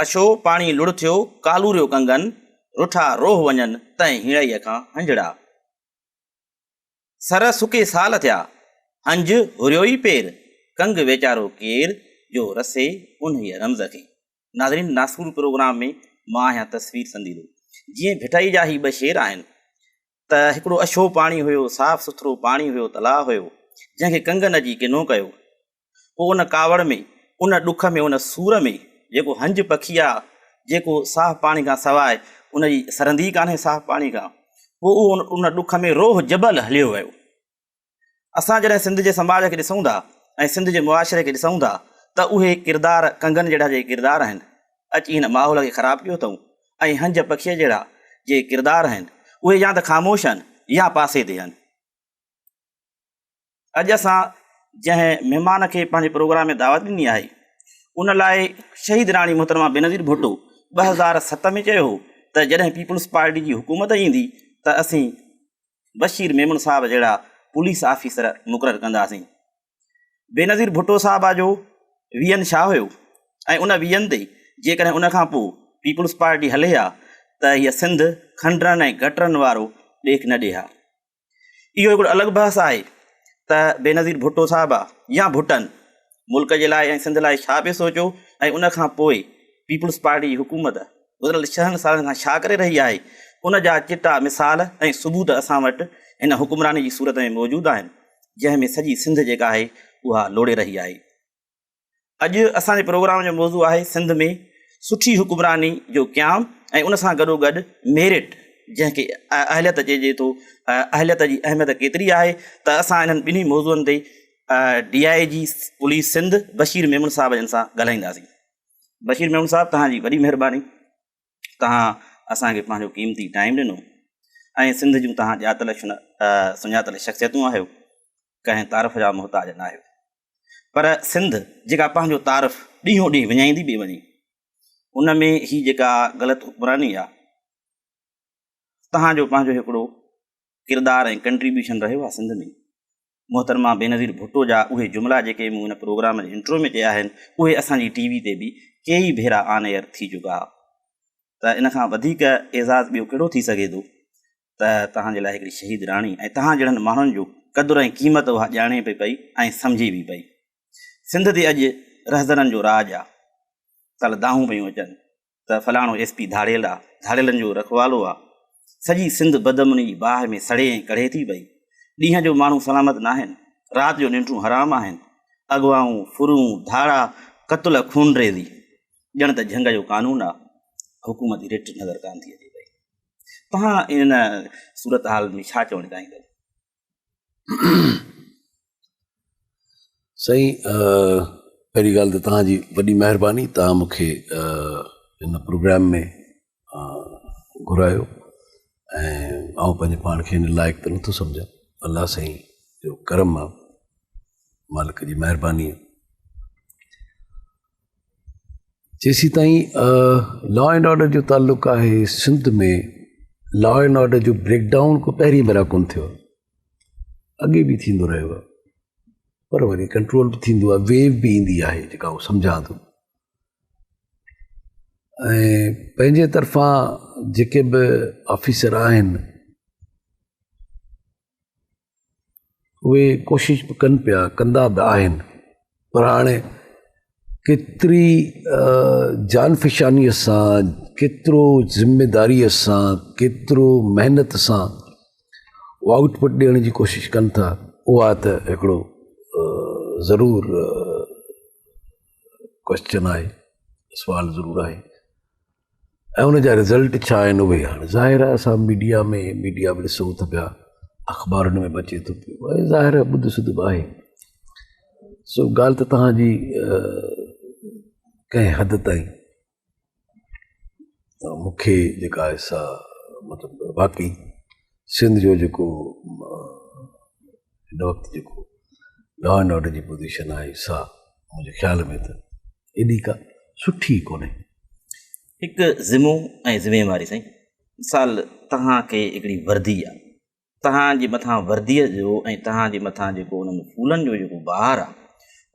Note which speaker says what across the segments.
Speaker 1: अशो पाणी लुड़ थियो कालूरियो कंगन रुठा रोह वञनि तंहिं हीड़ईअ खां हंजड़ा सर सुके साल थिया हंज हुरियो ई पेर कंग वेचारो केर जो रसे उन रमज़ खे। नाज़रीन, नासूर प्रोग्राम में मां आहियां तस्वीर संदीदो। जीअं भिटाई जा ही ॿ शेर आहिनि त हिकिड़ो अछो पाणी हुयो, साफ़ सुथरो पाणी हुयो, तलाउ हुयो, जंहिंखे कंगन जी किनो कयो। पोइ उन कावड़ में, उन ॾुख में, उन सूर में जेको हंज पखी आहे, जेको साफ़ पाणी खां सवाइ उन जी सरंदी कान्हे साफ़ पाणी खां, पोइ उहो उन ॾुख में रोह जबल हलियो वियो। असां जॾहिं सिंध जे समाज खे ॾिसूं था ऐं सिंध जे मुआशिरे खे ॾिसूं था त उहे किरदार कंगन जहिड़ा जे किरदार आहिनि अची हिन माहौल खे ख़राबु कयो अथऊं। ऐं हंज पखीअ जहिड़ा जे किरदार आहिनि उहे या त ख़ामोश आहिनि या पासे ते आहिनि। अॼु असां जंहिं महिमान खे पंहिंजे प्रोग्राम में दावत ॾिनी आहे उन लाइ शहीद राणी मोहतरमा बेनज़ीर भुट्टो 2007 में चयो हो त जॾहिं पीपुल्स पार्टी जी हुकूमत ईंदी त असीं बशीर मेमन साहब जहिड़ा पुलिस ऑफिसर मुक़ररु कंदासीं। बेनज़ीर भुट्टो साहब जो वीएन छा हुयो ऐं उन वीएन ते जेकॾहिं उन खां पोइ पीपुल्स पार्टी हले हा त हीअ सिंध खंडरनि ऐं गटरनि वारो ॾेख न ॾे हा। इहो हिकिड़ो अलॻि बहस आहे त बेनज़ीर भुट्टो साहब या भुटनि मुल्क जे लाइ ऐं सिंध लाइ छा पियो सोचियो ऐं उन खां पोइ पीपुल्स पार्टी जी हुकूमत गुज़िरियल 6 सालनि खां छा करे रही आहे, उन जा चिटा मिसाल ऐं सबूत असां वटि हिन हुकुमरानी जी सूरत में मौजूदु आहिनि, जंहिंमें सॼी सिंध जेका आहे उहा लोड़े रही आहे। अॼु असांजे प्रोग्राम जो मौज़ू आहे सिंध में सुठी हुकुमरानी जो क़याम ऐं उन सां गॾोगॾु मेरिट, जंहिंखे अहलियत चइजे थो। अहलियत जी अहमियत केतिरी आहे त असां इन्हनि ॿिन्ही मौज़ूअनि ते DIG पुलिस सिंध बशीर मेमन साहब जन सां ॻाल्हाईंदासीं। बशीर मेमन साहब, तव्हांजी वॾी महिरबानी, तव्हां असांखे पंहिंजो क़ीमती टाइम ॾिनो ऐं सिंध जूं तव्हां ॼातल सुञातल शख़्सियतूं आहियो, कंहिं तारीफ़ जा मुहताज न आहियो। पर सिंध जेका पंहिंजो तारीफ़ ॾींहों ॾींहुं विञाईंदी पई वञे, उन में ही जेका ग़लति हुकुमरानी आहे, तव्हांजो पंहिंजो हिकिड़ो किरदारु ऐं कंट्रीब्यूशन रहियो आहे सिंध में। मोहतरमा बेनज़ीर भुट्टो जा उहे जुमिला जेके मूं हिन प्रोग्राम जे इंट्रो में चया आहिनि उहे असांजी TV ते बि कई भेरा ऑन एयर थी चुका। त इन खां वधीक एज़ाज़ ॿियो कहिड़ो थी सघे थो त तव्हांजे लाइ हिकिड़ी शहीद राणी ऐं तव्हां जहिड़नि माण्हुनि जो क़दुरु ऐं क़ीमत उहा ॼाणे पई पई ऐं सम्झे बि पई। सिंध ते अॼु रहज़रनि जो राज आहे। कल्ह दाहूं पियूं अचनि त फलाणो SP धाड़ियल आहे, धाड़ियलनि जो रखवालो आहे। सॼी सिंध बदमनी जी बाहि में सड़े ऐं कढ़े थी पई। ॾींहं जो माण्हू सलामत न आहिनि, राति जो निंडूं हराम आहिनि। अगवाऊं, फुरूं, धाड़ा, क़तल, खूनरेज़ी, ॼण त जंग जो कानून आहे। हुकूमत जी रिट नज़र कान थी अचे पई। तव्हां इन सूरत हाल में छा चवणु चाहींदव?
Speaker 2: सही, पहिरीं ॻाल्हि त तव्हांजी वॾी महिरबानी, तव्हां मूंखे हिन प्रोग्राम में घुरायो ऐं आउं पंहिंजे पाण खे हिन लाइक़ु त नथो सम्झां। अलाह साईं जो करम आहे, मालिक जी महिरबानी आहे। जेसीं ताईं लॉ एंड ऑर्डर जो ताल्लुक़ु आहे, सिंध में लॉ एंड ऑर्डर जो ब्रेकडाउन को पहिरीं भेरा कोन थियो, अॻे बि थींदो रहियो आहे, पर वरी कंट्रोल बि थींदो आहे, वेव बि ईंदी आहे जेका उहो सम्झां थो। ऐं पंहिंजे तरफ़ां जेके बि ऑफिसर आहिनि उहे कोशिशि बि कनि पिया, कंदा बि आहिनि, पर हाणे केतिरी जानफिशानीअ सां, केतिरो ज़िम्मेदारीअ सां, केतिरो महिनत सां उहा आउटपुट ॾियण जी कोशिशि कनि था, उहा त हिकिड़ो ज़रूरु क्वेश्चन आहे, सुवाल ज़रूरु आहे। ऐं उन जा रिज़ल्ट छा आहिनि उहे हाणे ज़ाहिर आहे असां मीडिया में बि ॾिसूं था पिया, अख़बारुनि में बि अचे थो पियो, ऐं ज़ाहिर आहे ॿुध सुध बि आहे। सो ॻाल्हि त तव्हांजी कंहिं हद ताईं मूंखे जेका आहे सा मतिलबु वाक़ई सिंध जो जेको हिन वक़्तु जेको लॉ एंड ऑर्डर जी पोज़ीशन आहे सा मुंहिंजे ख़्याल में त एॾी का सुठी कोन्हे।
Speaker 1: हिकु ज़िमो ऐं ज़िमेवारी साईं, मिसाल तव्हांखे हिकिड़ी वर्दी आहे, तव्हांजे मथां वर्दीअ जो ऐं तव्हांजे मथां जेको उन में फूलनि जो जेको बहार आहे,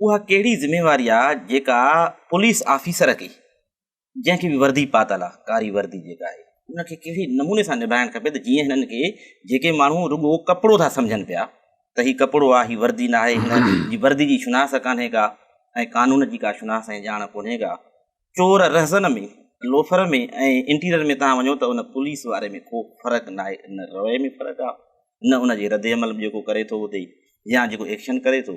Speaker 1: उहा कहिड़ी ज़िमेवारी आहे जेका पुलिस ऑफिसर खे जंहिंखे बि वर्दी पातल आहे, कारी वर्दी जेका आहे, उनखे कहिड़े नमूने सां निभाइणु खपे त जीअं हिननि खे जेके माण्हू रुॻो कपिड़ो था सम्झनि पिया त हीउ कपिड़ो आहे, हीउ वर्दी न आहे, हिन जी वर्दी जी शुनास कान्हे का ऐं कानून जी का शुनास ऐं ॼाण कोन्हे का। चोर रहज़न में, लोफर में ऐं इंटीरियर में तव्हां वञो त उन पुलिस वारे में को फ़र्क़ु न आहे, न रवैये में फ़र्क़ु आहे, न उन जे रद अमल जेको करे थो उते या जेको एक्शन करे थो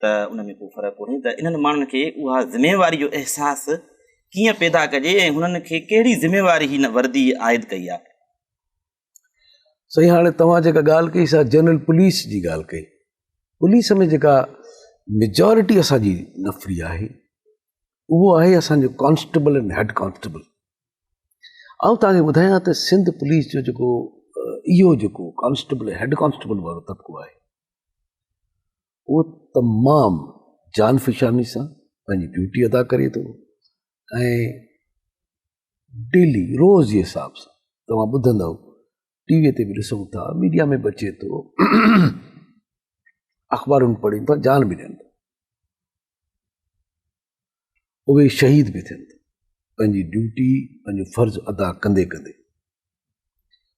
Speaker 1: त उन में को फ़र्क़ु कोन्हे। त इन्हनि माण्हुनि खे उहा ज़िमेवारी जो अहसासु कीअं पैदा कजे ऐं हुननि खे कहिड़ी ज़िमेवारी हिन वर्दी आइद कई आहे?
Speaker 2: सही, हाणे तव्हां जेका ॻाल्हि कई सा जनरल पुलिस जी ॻाल्हि कई। पुलिस में जेका मेजॉरिटी असांजी नफ़री आहे उहो आहे असांजो कॉन्स्टेबल ऐं हेड कॉन्स्टेबल। ऐं तव्हांखे ॿुधायां त सिंध पुलिस जो जेको इहो जेको कॉन्स्टेबल हेड कॉन्स्टेबल वारो तबिको आहे उहो तमामु जान फिशानी सां पंहिंजी ड्यूटी अदा करे थो ऐं डेली रोज़ जे हिसाब सां तव्हां ॿुधंदव, टीवीअ ते बि ॾिसूं था, मीडिया में बि अचे थो, अख़बारुनि पढ़नि था, जान बि ॾियनि था, उहे शहीद बि थियनि था पंहिंजी ड्यूटी, पंहिंजो फ़र्ज़ु अदा कंदे कंदे।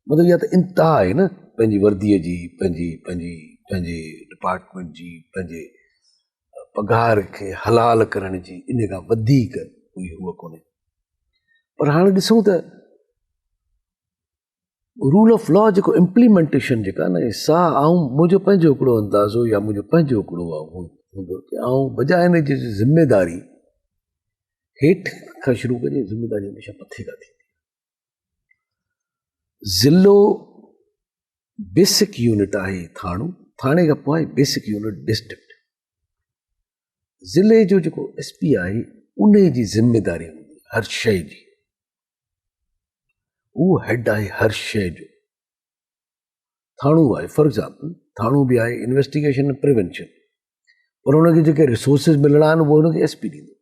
Speaker 2: मतिलबु इहा त इंतिहा आहे न पंहिंजी वर्दीअ जी, पंहिंजे डिपार्टमेंट जी, पंहिंजे पघार खे हलाल करण जी, इन खां वधीक कोई हुअ कोन्हे। पर हाणे ॾिसूं त रूल ऑफ लॉ जेको इम्प्लीमेंटेशन जेका न सा, मुंहिंजो पंहिंजो हिकिड़ो अंदाज़ो या मुंहिंजो पंहिंजो हिकिड़ो हूंदो कि बजाए हिन जी ज़िमेदारी हेठि खां शुरू कजे, ज़िमेदारी हमेशह मथे खां थींदी। ज़िलो बेसिक यूनिट आहे थाणो, थाणे खां पोइ आहे बेसिक यूनिट डिस्ट्रिक्ट। ज़िले जो जेको SP आहे उन जी ज़िमेदारी हूंदी हर शइ जी, उहो हेड आहे हर शइ जो। थाणो आहे, फॉर एग्ज़ाम्पल थाणो बि आहे इन्वेस्टिगेशन ऐं प्रिवेंशन, पर हुनखे जेके रिसोर्सिस मिलणा आहिनि उहो हुनखे SP ॾींदो।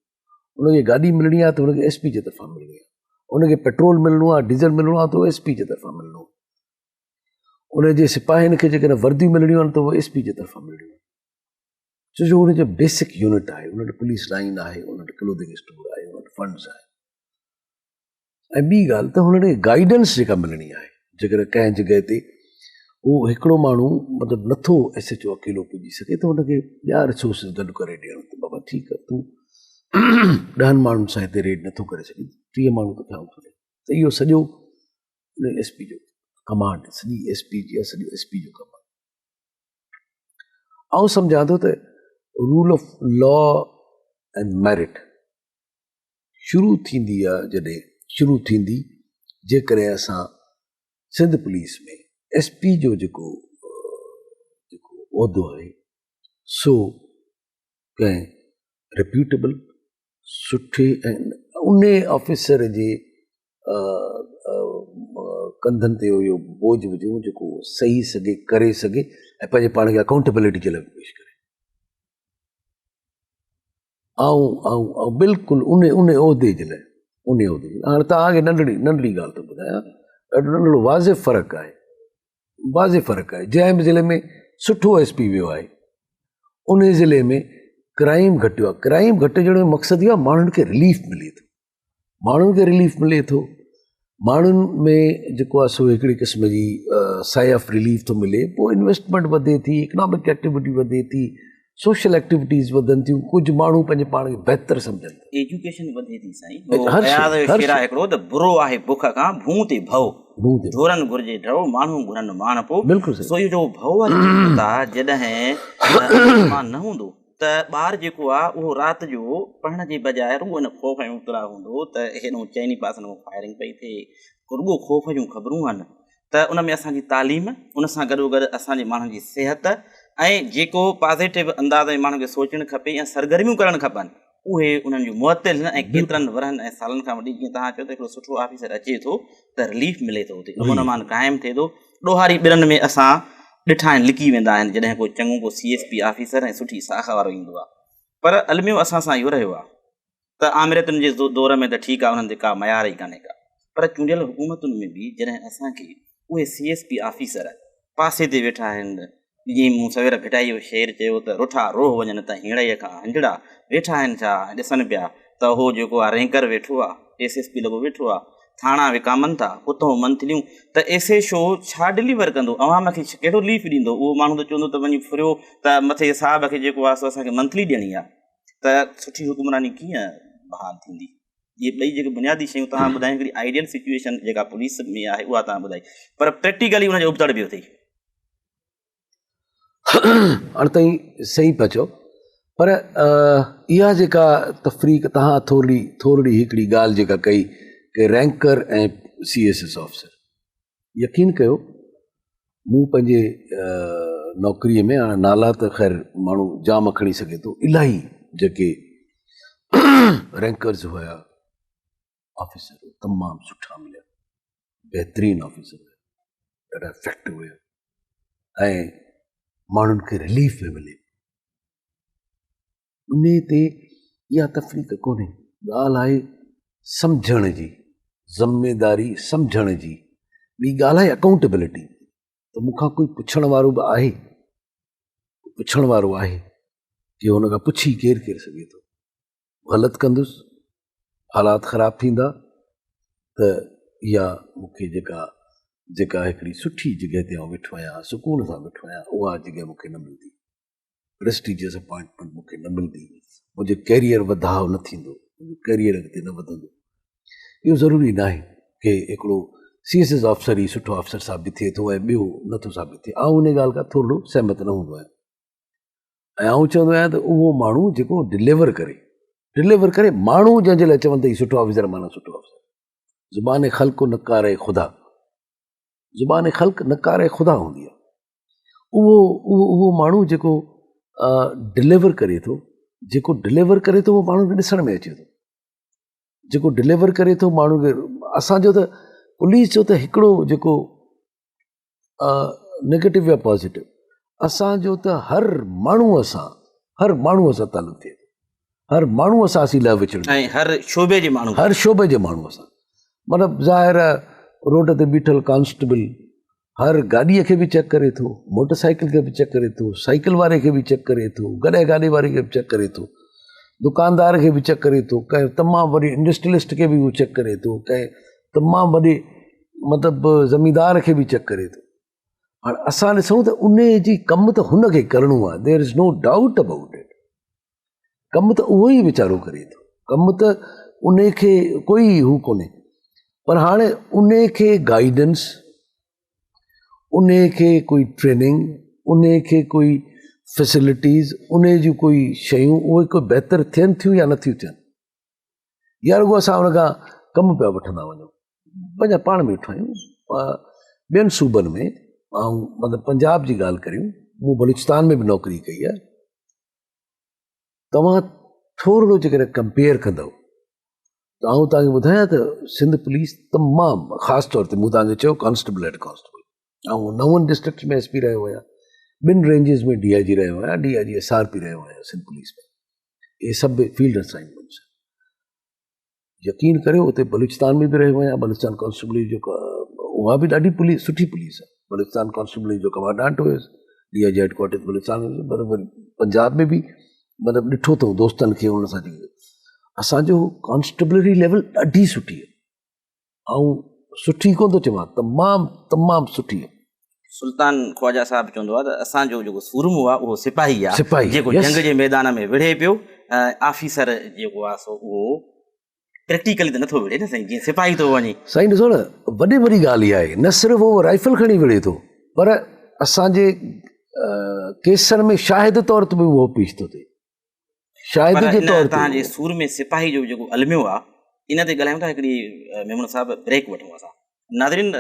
Speaker 2: हुनखे गाॾी मिलणी आहे त हुनखे SP जे तरफ़ां मिलणी आहे, हुनखे पेट्रोल मिलणो आहे, डीज़ल मिलणो आहे त उहो SP जे तरफ़ां मिलणो आहे, उनजे सिपाहियुनि खे जेकॾहिं वर्दियूं मिलणियूं आहिनि त उहो SP जे तरफ़ां मिलणियूं आहिनि, छो जो हुनजो बेसिक यूनिट आहे, हुन वटि पुलिस लाइन आहे, हुन वटि क्लोथिंग स्टोर आहे, हुन वटि फंड्स आहे। ऐं ॿी ॻाल्हि त हुन खे गाइडेंस जेका मिलणी आहे, जेकॾहिं कंहिं जॻह ते उहो हिकिड़ो माण्हू मतिलबु नथो SHO अकेलो पुॼी सघे त हुनखे ॿिया रिसोर्सिस गॾु करे ॾियणु, त बाबा ठीकु आहे, तूं 10 माण्हुनि सां हिते रेड नथो करे सघे, 30 माण्हू तोखे आउं करे, त इहो सॼो SP जो कमांड, सॼी SP जी आहे, सॼो SP जो कमांड। आउं सम्झां थो त rule of law and merit शुरू थींदी आहे जॾहिं शुरू थींदी जेकॾहिं असां सिंध पुलिस में SP जो जेको उहिदो आहे सो कंहिं रेप्यूटेबल सुठे ऐं उन ऑफिसर जे कंधनि ते इहो बोझ विझूं जेको सही सघे, करे सघे ऐं पंहिंजे पाण खे अकाउंटेबिलिटी जे लाइ पेश करे। ऐं बिल्कुलु उन उहिदे जे लाइ, हाणे तव्हांखे नंढड़ी ॻाल्हि थो ॿुधायां, ॾाढो नंढड़ो वाज़े फ़र्क़ु आहे। जंहिं बि ज़िले में सुठो SP वियो आहे उन ज़िले में क्राइम घटियो आहे। क्राइम घटिजण जो मक़सदु इहो आहे माण्हुनि खे रिलीफ मिले थो, माण्हुनि में जेको आहे सो हिकिड़ी क़िस्म जी साइ ऑफ रिलीफ थो मिले, पोइ इन्वेस्टमेंट वधे थी, इकनॉमिक एक्टिविटी वधे थी, सोशल एक्टिविटीज़ वधनि थियूं, कुझु माण्हू पंहिंजे पाण खे बहितर सम्झनि था,
Speaker 1: एजुकेशन वधे थी। साईं हिकिड़ो त बुरो आहे बुख खां भूं ते भव, ढोरनि घुर्जे ढव, माण्हू घुरनि माण पो।
Speaker 2: बिल्कुलु
Speaker 1: सो इहो जो भव वारी जॾहिं मां न हूंदो त ॿारु जेको आहे उहो राति जो पढ़ण जे बजाए रुॻो इन ख़ौफ़ में मुबतला हूंदो त हेॾो चइनी पासनि में फायरिंग पई थिए, रुॻो ख़ौफ़ जूं ख़बरूं आहिनि। त उन में असांजी तालीम, उन सां गॾोगॾु असांजे माण्हुनि जी सिहत ऐं जेको पॉज़िटिव अंदाज़ में माण्हुनि खे सोचणु खपे या सरगर्मियूं करणु खपनि, उहे उन्हनि जूं मुअत्तिल ऐं केतिरनि वरहनि ऐं सालनि खां वठी, जीअं तव्हां चयो त हिकिड़ो सुठो ऑफिसर अचे थो त रिलीफ मिले थो, उते अमन अमान क़ाइमु थिए थो। ॾोहारी ॿिरनि में असां ॾिठा आहिनि, लिकी वेंदा आहिनि जॾहिं को चङो को CSP ऑफिसर ऐं सुठी साख वारो ईंदो आहे। पर अलमियो असां सां इहो रहियो आहे त आमिरतुनि जे दौर में त ठीकु आहे, उन्हनि ते का मयार ई कान्हे का, पर चूंडियल हुकूमतुनि में बि जॾहिं असांखे उहे CSP ऑफिसर पासे ते वेठा आहिनि, जीअं मूं सवेर भिटाई जो शेर चयो त रुठा रोह वञनि त हीड़ईअ खां हंजड़ा वेठा आहिनि छा, ॾिसनि पिया त उहो जेको आहे रैंकर वेठो आहे SSP लॻो वेठो आहे, थाणा विकामनि था, उतां मंथलियूं, त एसे शो छा डिलीवर कंदो, अवाम खे कहिड़ो रिलीफ ॾींदो? उहो माण्हू त चवंदो त वञी फुरियो त मथे साहब खे जेको आहे सो असांखे मंथली ॾियणी आहे, त सुठी हुकुमरानी कीअं बहाल थींदी? इहे ॿई जेके बुनियादी शयूं तव्हां ॿुधायो, हिकिड़ी आइडियल सिचुएशन जेका पुलिस में आहे उहा तव्हां ॿुधाई, पर प्रैक्टिकली हुनजो उबतड़ बि अथई।
Speaker 2: हाणे ताईं सही पिया चओ, पर इहा जेका तफ़रीक तव्हां थोरी हिकिड़ी ॻाल्हि जेका कई कि रैंकर ऐं CSS ऑफिसर, यकीन कयो मूं पंहिंजे नौकरीअ में, हाणे नाला त ख़ैर माण्हू जाम खणी सघे थो, इलाही जेके रैंकर्स हुया, ऑफिसर तमामु सुठा मिलिया, बहितरीनु ऑफिसर हुया, ॾाढा इफेक्टिव हुया ऐं माण्हुनि खे रिलीफ में मिले। उन ते इहा तफ़रीक कोन्हे, ॻाल्हि आहे सम्झण जी, ज़िमेदारी सम्झण जी। ॿी ॻाल्हि आहे अकाउंटेबिलिटी, त मूंखां कोई पुछण वारो बि आहे, पुछण वारो आहे कि हुन खां पुछी केरु सघे थो, ग़लति कंदुसि हालात ख़राबु थींदा, त इहा मूंखे जेका हिकिड़ी सुठी जॻह ते आउं वेठो आहियां, सुकून सां वेठो आहियां, उहा जॻह मूंखे न मिलंदी, प्रेस्टिजियस अपॉइंटमेंट मूंखे न मिलंदी, मुंहिंजो कैरियर वधाउ न थींदो, मुंहिंजो कैरियर अॻिते न वधंदो। इहो ज़रूरी न आहे कि हिकिड़ो CSS ऑफिसर ई सुठो ऑफिसर साबित थिए थो ऐं ॿियो नथो साबित थिए। आउं उन ॻाल्हि खां थोरो सहमत न हूंदो आहियां, ऐं आउं चवंदो आहियां त उहो माण्हू जेको डिलीवर करे माण्हू जंहिंजे लाइ चवनि त सुठो ऑफिसर माना सुठो ऑफिसर, ज़ुबान ख़ल्क़ नकारे ख़ुदा, ज़ुबान ख़ल्क़ नकारे ख़ुदा हूंदी आहे। उहो माण्हू जेको डिलीवर करे थो, उहो माण्हू खे ॾिसण में अचे थो, जेको डिलीवर करे थो माण्हू खे। असांजो त पुलिस जो त हिकिड़ो जेको नेगेटिव या पॉज़िटिव, असांजो त हर माण्हूअ सां तालुक़ु थिए थो, हर माण्हूअ सां असीं लह विचड़,
Speaker 1: ऐं हर शोबे जे
Speaker 2: माण्हूअ सां, मतिलबु ज़ाहिर आहे रोड ते बीठल कांस्टेबल हर गाॾीअ खे बि चेक करे थो, मोटरसाइकिल खे बि चेक करे थो, साइकिल वारे खे बि चेक करे थो, गॾे गाॾी वारे खे बि चेक करे थो, दुकानदार खे बि चेक करे थो, कंहिं तमामु वॾी इंडस्ट्रियलिस्ट खे बि उहो चेक करे थो, कंहिं तमामु वॾे मतिलबु ज़मींदार खे बि चेक करे थो। हाणे असां ॾिसूं त उन जी कमु त हुन खे करिणो आहे, there is no doubt about it, कमु त उहो ई वीचारो करे थो, कमु त उन खे कोई हू कोन्हे, पर हाणे उन खे गाइडेंस, उन खे कोई ट्रेनिंग, उन खे कोई फैसिलिटीज़, उन जूं कोई शयूं उहे कोई बहितर थियनि थियूं या नथियूं थियनि, या रुॻो असां उन खां कमु पिया वठंदा वञूं। पंहिंजा पाण में वेठा आहियूं, ॿियनि सूबनि में, ऐं मतिलबु पंजाब जी ॻाल्हि करियूं, मूं बलूचिस्तान में बि नौकिरी कई आहे, तव्हां थोरो जेकॾहिं कंपेयर कंदव त आउं तव्हांखे ॿुधायां त सिंध पुलिस तमामु, ख़ासि तौर ते मूं तव्हांखे चयो कॉन्स्टेबल हेड कॉन्स्टेबल, ऐं 9 डिस्ट्रिक्ट में SP रहियो आहियां, 2 रेंजिस में DIG रहियो आहियां, DIG SRP रहियो आहियां सिंध पुलिस में, इहे सभु फील्ड असाइनमेंट्स। यकीन करियो उते बलूचिस्तान में बि रहियो आहियां, बलूचिस्तान कॉन्स्टेबल जो उहा बि ॾाढी पुलिस, सुठी पुलिस आहे, बलूचिस्तान कॉन्स्टेबल जो कमांडेंट हुयुसि, DIG हेडक्वार्टर बलूचिस्तान में, बराबरि पंजाब में बि मतिलबु ॾिठो अथऊं दोस्तनि खे, हुन सां असांजो कॉन्स्टेबलरी लेवल ॾाढी सुठी आहे, ऐं सुठी कोन थो चवां, तमामु सुठी आहे।
Speaker 1: सुल्तान ख्वाजा साहब चवंदो आहे त असांजो जेको सूरमो आहे उहो सिपाही आहे, जेको जंग जे मैदान में विढ़े पियो, ऑफिसर जेको आहे सो उहो प्रैक्टिकली त नथो विढ़े न साईं, जीअं सिपाही थो वञे।
Speaker 2: साईं ॾिसो न, वॾी ॻाल्हि इहा आहे, न सिर्फ़ु उहो राइफल खणी विढ़े थो, पर असांजे केसनि में शाहिद तौर ते बि उहो पेश थो थिए, शाहिद जे तौर ते।
Speaker 1: तव्हांजे सूर में सिपाही जो जेको अलमियो आहे, इन ते ॻाल्हायूं था, हिकिड़ी मेमन साहब ब्रेक वठूं असां। नाज़रीन,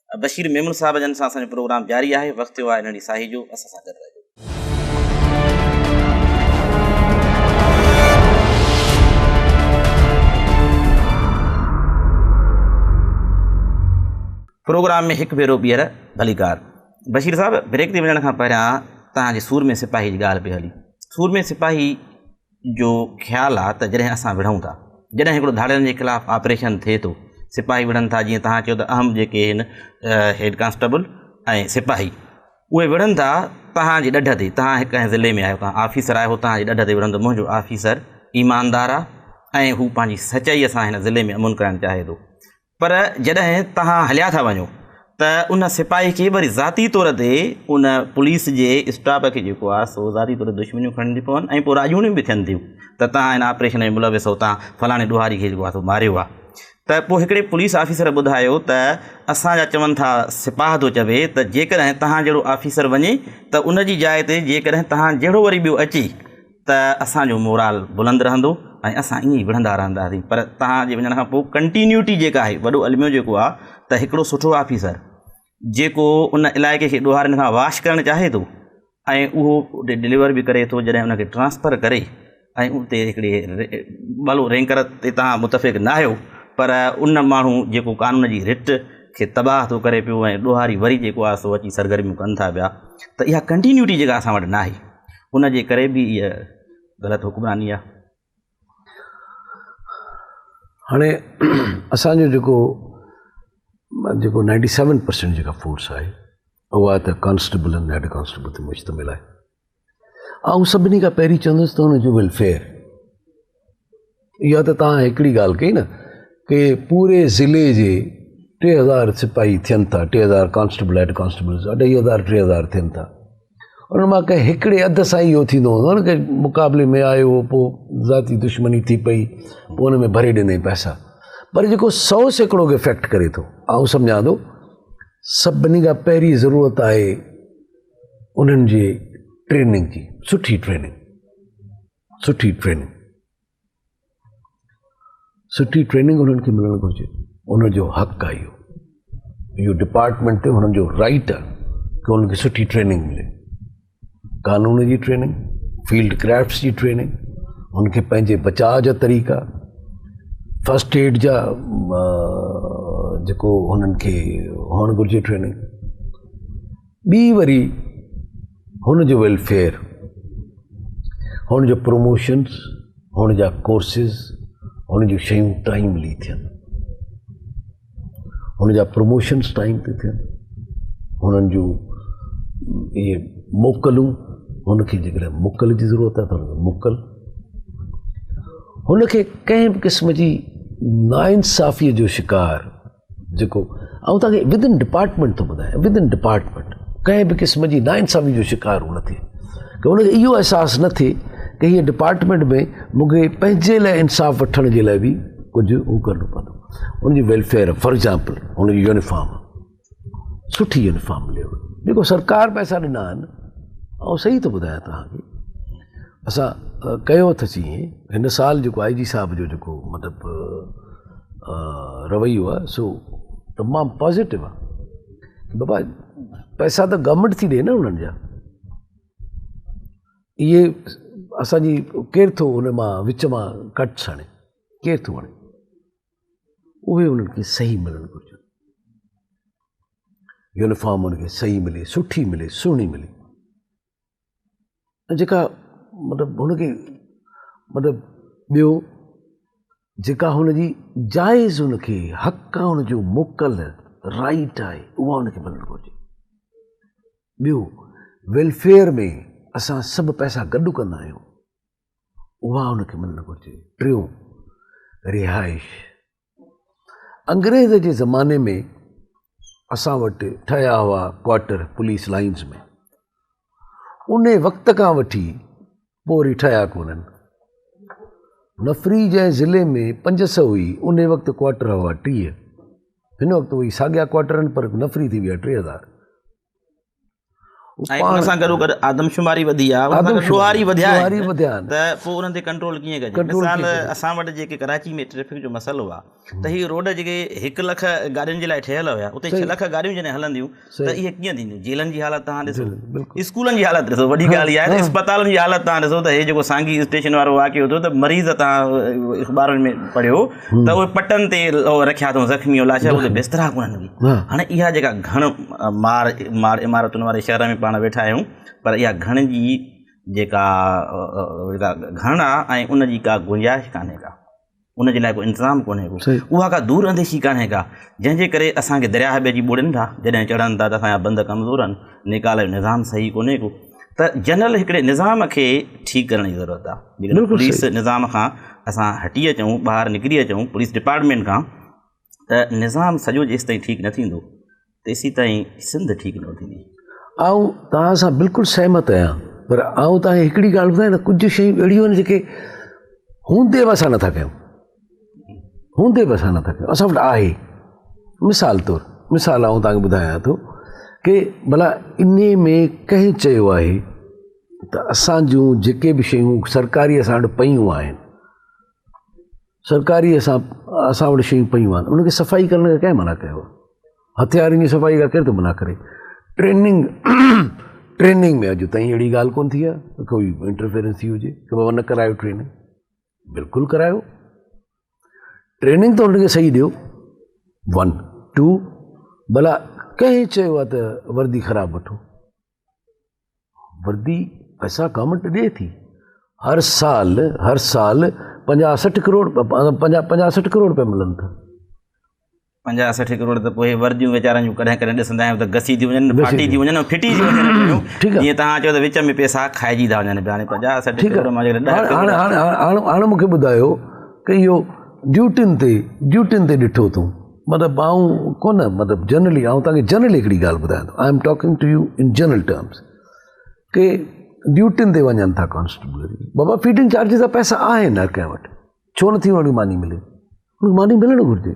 Speaker 1: बशीर मेमन साहब जन सां असांजो प्रोग्राम जारी आहे, वक़्तु थियो आहे नंढी साही जो, असां सां गॾु रहिजो। प्रोग्राम में हिकु भेरो ॿीहर भलीकार। बशीर साहब, ब्रेक ते वञण खां पहिरियां तव्हांजे सूर में सिपाही जी ॻाल्हि पई हली। सूर में सिपाही जो ख़्यालु आहे त जॾहिं असां विढ़ूं था, जॾहिं हिकिड़ो धाड़ियुनि जे ख़िलाफ़ु ऑपरेशन थिए थो, सिपाही विढ़नि था, जीअं तव्हां चयो त अहम जेके आहिनि हेड कांस्टेबल ऐं सिपाही, उहे विढ़नि था तव्हांजी ॾढ ते। तव्हां हिकु कंहिं ज़िले में आहियो, तव्हां ऑफिसर आहियो, तव्हांजी ॾढ ते विढ़नि त मुंहिंजो ऑफिसर ईमानदार आहे, ऐं हू पंहिंजी सचाईअ सां हिन ज़िले में अमन करणु चाहे थो। पर जॾहिं तव्हां हलिया था वञो त उन सिपाही खे वरी ज़ाती तौर ते उन पुलिस जे स्टाफ खे जेको आहे सो ज़ाती तौर ते दुश्मनियूं खणियूं थी पवनि ऐं पोइ राजूणियूं बि थियनि थियूं त तव्हां हिन ऑपरेशन में मुलविस हो, तव्हां फलाणे ॾोहारी खे जेको आहे सो मारियो आहे। त पोइ हिकिड़े पुलिस ऑफिसर ॿुधायो त असांजा चवनि था सिपाह थो चवे त जेकॾहिं तव्हां जहिड़ो ऑफिसर वञे त उन जी जाइ ते जेकॾहिं तव्हां जहिड़ो वरी ॿियो अचे त असांजो मोराल बुलंद रहंदो ऐं असां ईअं ई विढ़ंदा रहंदासीं। पर तव्हांजे वञण खां पोइ कंटिन्यूटी जेका आहे, वॾो अलमियो जेको आहे त हिकिड़ो सुठो ऑफिसर जेको उन इलाइक़े खे ॾोहारनि खां वाश करणु चाहे थो ऐं उहो उते डिलीवर बि करे थो, जॾहिं उनखे ट्रांसफ़र करे ऐं उते हिकिड़े भलो रैंकर ते तव्हां मुतफ़िक़ न आहियो, पर उन माण्हू जेको क़ानून जी रिट खे तबाह थो करे पियो ऐं ॾोहारी वरी जेको आहे सो अची सरगर्मियूं कनि था पिया, त इहा कंटिन्यूटी जेका असां वटि न आहे, उन जे करे बि इहा ग़लति हुक्मरानी आहे।
Speaker 2: हाणे असांजो जेको 97% जेका फोर्स आहे उहा त कॉन्स्टेबल ऐं हेड कॉन्स्टेबल ते मुश्तमिल आहे। ऐं सभिनी खां पहिरीं चवंदुसि त हुनजो वेलफेयर। इहा त तव्हां हिकिड़ी ॻाल्हि कई न कि पूरे ज़िले जे 3000 सिपाही थियनि था, 3000 कॉन्स्टेबल हेड कॉन्स्टेबल्स 2500 3000 थियनि था। उन मां कंहिं हिकिड़े अध सां ई इहो थींदो हूंदो न कि मुक़ाबले में आयो, पोइ ज़ाती दुश्मनी थी पई, पोइ हुन में भरे ॾिनई पैसा। पर जेको 100% खे इफेक्ट करे थो, ऐं सम्झां थो सभिनी खां पहिरीं ज़रूरत आहे उन्हनि जे ट्रेनिंग जी, सुठी ट्रेनिंग। सुठी ट्रेनिंग उन्हनि खे मिलणु घुरिजे, उनजो हक़ु आहे इहो डिपार्टमेंट ते हुननि जो राइट आहे कि उन्हनि खे सुठी ट्रेनिंग मिले। कानून जी ट्रेनिंग, फील्ड क्राफ्ट्स जी ट्रेनिंग, उनखे पंहिंजे बचाव जा तरीक़ा, फर्स्ट एड जा जेको हुननि खे हुअणु घुरिजे ट्रेनिंग। ॿी वरी हुनजो वेलफेयर, हुनजो प्रमोशन्स, हुन जा कोर्सिस, हुन जूं शयूं टाइमली थियनि, हुन जा प्रमोशन्स टाइम ते थियनि, हुननि जूं इहे मोकलूं, हुनखे जेकॾहिं मोकल जी ज़रूरत आहे त हुनखे मोकल, हुनखे कंहिं बि क़िस्म जी नाइंसाफ़ीअ जो शिकार जेको, ऐं तव्हांखे विदिन डिपार्टमेंट थो ॿुधायां, विदिन डिपार्टमेंट कंहिं बि क़िस्म जी नाइंसाफ़ी जो शिकार उहो न थिए, कि हुनखे इहो अहसासु न थिए कि हीअ डिपार्टमेंट में मूंखे पंहिंजे लाइ इंसाफ़ वठण जे लाइ बि कुझु हू करिणो पवंदो। हुनजी वेलफेयर, फॉर एग्ज़ाम्पल हुनजी यूनिफॉर्म, सुठी यूनिफॉर्म मिले, जेको सरकार पैसा ॾिना आहिनि। ऐं सही थो ॿुधायां तव्हांखे, असां कयो अथसीं हिन साल जेको IG साहब जो जेको मतिलबु रवैयो आहे सो तमामु पॉज़िटिव आहे। बाबा पैसा त गवर्नमेंट थी ॾिए न उन्हनि जा, इहे असांजी केरु थो उन मां विच मां कट्स हणे, केरु थो हणे, उहे उन्हनि खे सही मिलणु घुरिजे, यूनिफॉर्म उनखे सही मिले, सुठी मिले, सुहिणी मिले, जेका मतिलबु हुनखे मतिलबु ॿियो जेका हुनजी जाइज़ हुनखे हक़ आहे, हुनजो मोकल राइट आहे, उहा हुनखे मिलणु घुरिजे। ॿियो वेलफेयर में असां सभु पैसा गॾु कंदा आहियूं, उहा हुनखे मिलणु घुरिजे। टियों रिहाइश, अंग्रेज़ जे ज़माने में असां वटि ठहिया हुआ क्वार्टर पुलिस लाइन्स में, उन वक़्त खां वठी पोइ वरी ठहिया कोन्हनि। नफ़री जंहिं ज़िले में 500 हुई, उन वक़्तु क्वार्टर हुआ 30, हिन वक़्तु उहे साॻिया क्वार्टर आहिनि पर नफ़री थी विया 3000।
Speaker 1: ऐं उन सां गॾोगॾु आदमशुमारी वधी आहे, ॾोहारी वधिया आहिनि, त पोइ उन्हनि ते कंट्रोल कीअं कजे। मिसाल असां वटि जेके कराची में ट्रैफिक जो मसइलो आहे, त हीअ रोड जेके 1 लख गाॾियुनि जे लाइ ठहियल हुया, उते 6 लख गाॾियूं जॾहिं हलंदियूं त इहे कीअं थींदियूं। जेलनि जी हालत तव्हां ॾिसो, स्कूलनि जी हालत ॾिसो, वॾी ॻाल्हि इहा आहे त अस्पतालनि जी हालत तव्हां ॾिसो, त हे जेको सांगी स्टेशन वारो वाक़ियो थियो त मरीज़ तव्हां अख़बारुनि में पढ़ियो त उहे पटनि ते रखिया अथऊं ज़ख़्मी लाशा, उते बिस्तरा कोन्हनि। हाणे इहा जेका घण मार इमारतुनि वारे शहर में पाण वेठा आहियूं, पर इहा घण जी जेका घण आहे ऐं उनजी का गुंजाइश कान्हे का, उनजे लाइ को इंतज़ाम कोन्हे को, उहा का दूर अंदेशी कान्हे का, जंहिंजे करे असांखे दरिया ॿे जी ॿोड़ियुनि था, जॾहिं चढ़नि था त असांजा बंद कमज़ोर आहिनि, निकाल जो निज़ाम सही कोन्हे को। त जनरल हिकिड़े निज़ाम खे ठीकु करण जी ज़रूरत आहे। जेकॾहिं पुलिस निज़ाम खां असां हटी अचूं, ॿाहिरि निकिरी अचूं पुलिस डिपार्टमेंट खां, त निज़ाम सॼो जेसि ताईं ठीकु न थींदो तेसीं ताईं सिंध ठीकु न थींदी।
Speaker 2: आऊं तव्हां सां बिल्कुलु सहमत आहियां, पर आऊं तव्हांखे हिकिड़ी ॻाल्हि ॿुधायां न, कुझु शयूं अहिड़ियूं आहिनि जेके हूंदे बि असां नथा कयूं, हूंदे बि असां नथा कयूं, असां वटि आहे। मिसाल आऊं तव्हांखे ॿुधायां थो कि भला इन में कंहिं चयो आहे त असां जूं जेके बि शयूं सरकारी असां वटि पयूं आहिनि, सरकारी असां वटि शयूं पयूं आहिनि, उनखे सफ़ाई करण खे कंहिं मना कयो आहे? हथियारनि जी सफ़ाई खां केरु थो मना करे? ट्रेनिंग में अॼु ताईं अहिड़ी ॻाल्हि कोन थी आहे कोई इंटरफेरेंस थी हुजे कि बाबा न करायो ट्रेनिंग। बिल्कुलु करायो, ट्रेनिंग त हुनखे सही ॾियो। 1 2 भला कंहिं चयो आहे त वर्दी ख़राबु वठो? वर्दी पैसा गवर्नमेंट ॾिए थी, हर साल 50-60 करोड़ रुपया मिलनि था।
Speaker 1: 50-60 करोड़ त पोइ वर्दियूं वीचारनि जूं कॾहिं कॾहिं ॾिसंदा आहियूं त घसी थी वञनि, फाटी थी वञनि, फिटी थी वञनि। जीअं तव्हां चयो त विच में पैसा खाइजी था वञनि पिया। 50-60 करोड़ मां
Speaker 2: हाणे मूंखे ॿुधायो कि इहो ड्यूटियुनि ते ॾिठो अथऊं, मतिलबु आऊं कोन, मतिलबु जनरली आऊं तव्हांखे जनरली हिकिड़ी ॻाल्हि ॿुधायां थो, I am talking to you in general terms, कि ड्यूटियुनि ते वञनि था कॉन्स्टेबल। बाबा फीडिंग चार्जिस जा पैसा आहिनि हर कंहिं वटि, छो नथी हुनखे मानी मिले? हुनखे मानी मिलणु घुरिजे,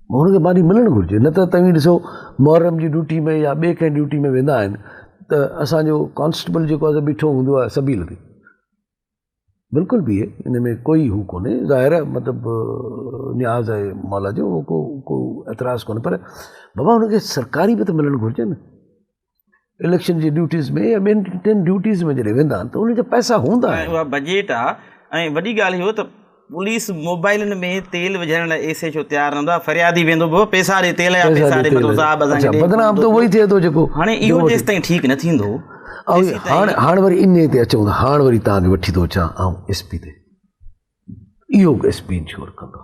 Speaker 2: हुनखे मानी मिलणु घुरिजे। न त तव्हां ॾिसो मुहर्रम जी ड्यूटी में या ॿिए कंहिं ड्यूटी में वेंदा आहिनि त असांजो कॉन्स्टेबल जेको आहे बीठो हूंदो आहे सबील ते, बिल्कुलु बि इन में कोई हू कोन्हे, ज़ाहिर आहे मतिलबु न्याज़ आहे मौला जो, को एतिराज़ु कोन्हे, पर बाबा हुनखे सरकारी बि त मिलणु घुरिजे न। इलेक्शन जी ड्यूटीज़ में या ॿियनि 10 ड्यूटीज़ में जॾहिं वेंदा आहिनि त उनजा पैसा हूंदा आहिनि।
Speaker 1: उहा बजट आहे। ऐं वॾी ॻाल्हि इहो त पुलिस मोबाइलनि में तेल विझण लाइ एसे छो तयारु न हूंदो आहे? फ़रियादी वेंदो पियो पैसा ॾे तेल जा, पैसा ॾे, मतिलबु साहब असांखे
Speaker 2: बदनाम त उहो ई थिए थो जेको।
Speaker 1: हाणे इहो जेसि ताईं ठीकु न थींदो,
Speaker 2: हाणे वरी इन ते अचूं था, हाणे वरी तव्हांखे वठी थो अचां ऐं SP ते। इहो SP इंश्योर कंदो,